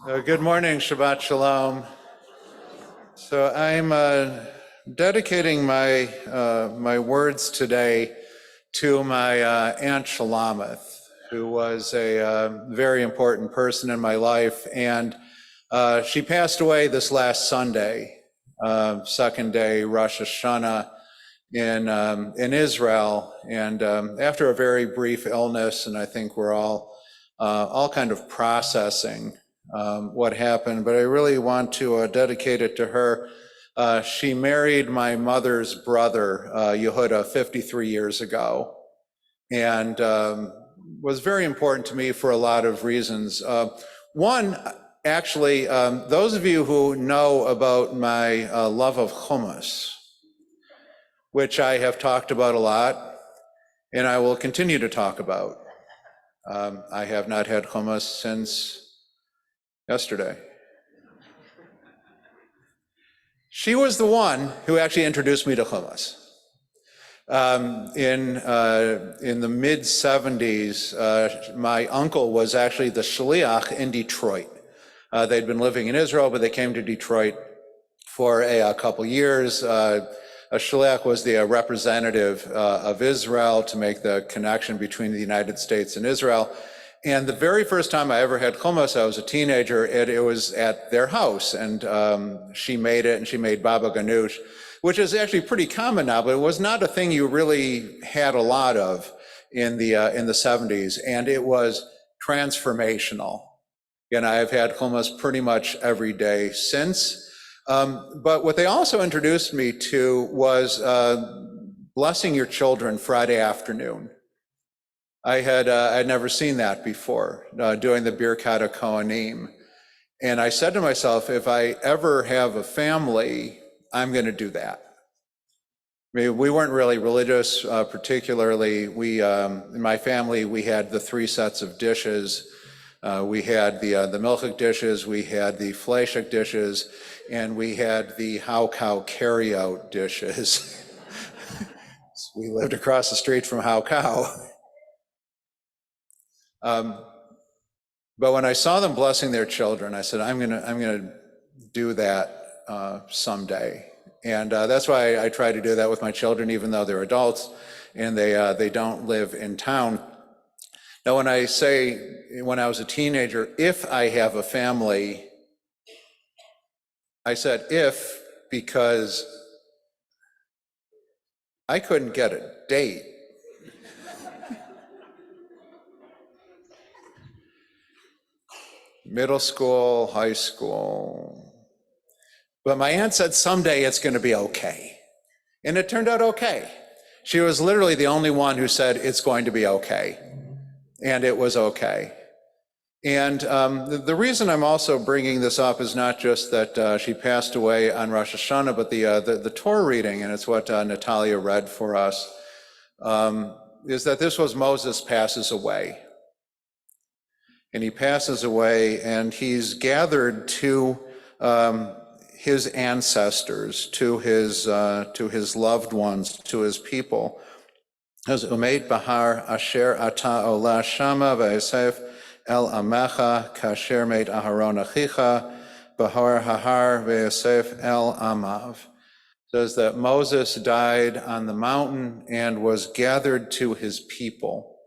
Good morning, Shabbat Shalom. So I'm dedicating my words today to my Aunt Shalamith, who was a very important person in my life, and she passed away this last Sunday, second day Rosh Hashanah in Israel, and after a very brief illness, and I think we're all kind of processing what happened, but I really want to dedicate it to her. She married my mother's brother, Yehuda, 53 years ago, and was very important to me for a lot of reasons. One, actually, those of you who know about my love of hummus, which I have talked about a lot, and I will continue to talk about. I have not had hummus since yesterday. She was the one who actually introduced me to hummus. In the mid-70s, my uncle was actually the shliach in Detroit. They'd been living in Israel, but they came to Detroit for a couple years. A shliach was the representative of Israel to make the connection between the United States and Israel. And the very first time I ever had hummus, I was a teenager, it was at their house, and she made it, and she made baba ganoush, which is actually pretty common now, but it was not a thing you really had a lot of in the 70s, and it was transformational. And I've had hummus pretty much every day since. But what they also introduced me to was blessing your children Friday afternoon. I had never seen that before, doing the Birkat Kohanim. And I said to myself, if I ever have a family, I'm going to do that. I mean, we weren't really religious, particularly. In my family, we had the three sets of dishes. We had the milchik dishes, we had the fleishik dishes, and we had the how-cow carry-out dishes. We lived across the street from how-cow. But when I saw them blessing their children, I said, I'm gonna do that someday. And that's why I try to do that with my children, even though they're adults and they don't live in town. Now, when I say, when I was a teenager, if I have a family, I said if, because I couldn't get a date. Middle school, high school. But my aunt said someday it's going to be okay. And it turned out okay. She was literally the only one who said it's going to be okay. And it was okay. And the reason I'm also bringing this up is not just that she passed away on Rosh Hashanah, but the Torah reading, and it's what Natalia read for us, is that this was Moses passes away. And he passes away, and he's gathered to his ancestors, to his loved ones, to his people. As Umeid Bahar Asher Ata Ola Shama V'Yosef El Amecha Kasher Meit Aharon Achicha Bahar Hahar V'Yosef El Amav. Says that Moses died on the mountain and was gathered to his people.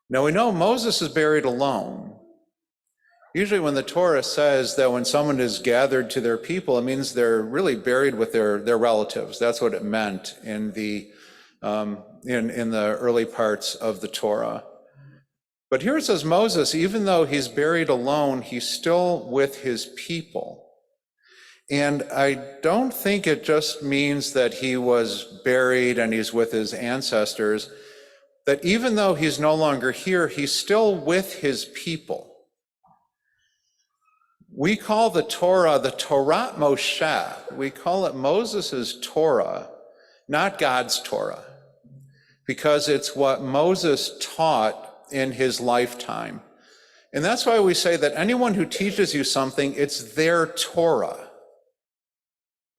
Now we know Moses is buried alone. Usually when the Torah says that when someone is gathered to their people, it means they're really buried with their relatives. That's what it meant in the early parts of the Torah. But here it says Moses, even though he's buried alone, he's still with his people. And I don't think it just means that he was buried and he's with his ancestors, that even though he's no longer here, he's still with his people. We call the Torah the Torah Moshe. We call it Moses's Torah, not God's Torah, because it's what Moses taught in his lifetime. And that's why we say that anyone who teaches you something, it's their Torah.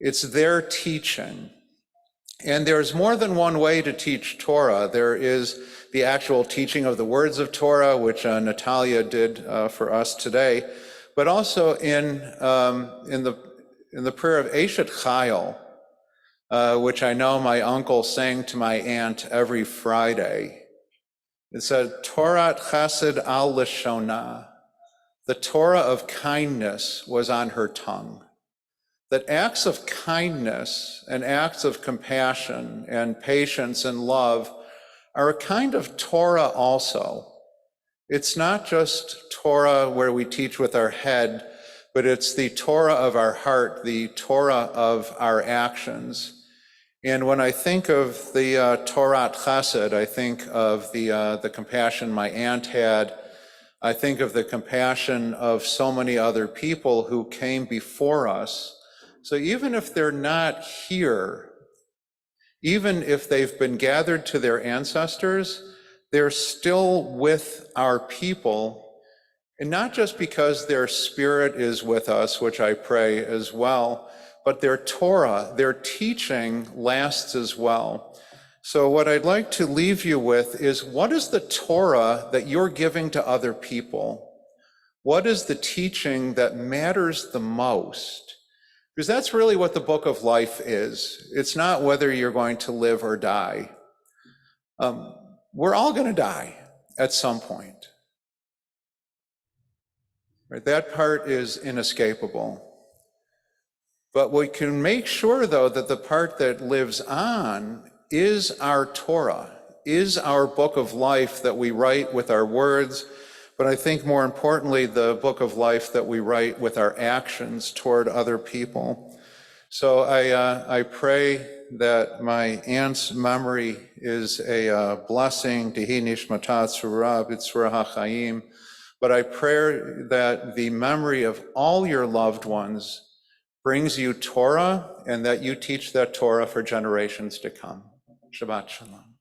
It's their teaching. And there's more than one way to teach Torah. There is the actual teaching of the words of Torah, which Natalia did for us today. but also in the prayer of Eshet Chayil, which I know my uncle sang to my aunt every Friday. It said, Torat Chesed al Lashona. The Torah of kindness was on her tongue. That acts of kindness and acts of compassion and patience and love are a kind of Torah also. It's not just Torah where we teach with our head, but it's the Torah of our heart, the Torah of our actions. And when I think of the Torat Chesed, I think of the compassion my aunt had. I think of the compassion of so many other people who came before us. So even if they're not here, even if they've been gathered to their ancestors, they're still with our people. And not just because their spirit is with us, which I pray as well, but their Torah, their teaching lasts as well. So what I'd like to leave you with is, what is the Torah that you're giving to other people? What is the teaching that matters the most? Because that's really what the book of life is. It's not whether you're going to live or die. We're all going to die at some point. Right? That part is inescapable. But we can make sure, though, that the part that lives on is our Torah, is our book of life that we write with our words, but I think more importantly, the book of life that we write with our actions toward other people. So I pray that my aunt's memory is a blessing, Tehi Nishmatat Tzura B'Tzura HaChaim, but I pray that the memory of all your loved ones brings you Torah, and that you teach that Torah for generations to come. Shabbat Shalom.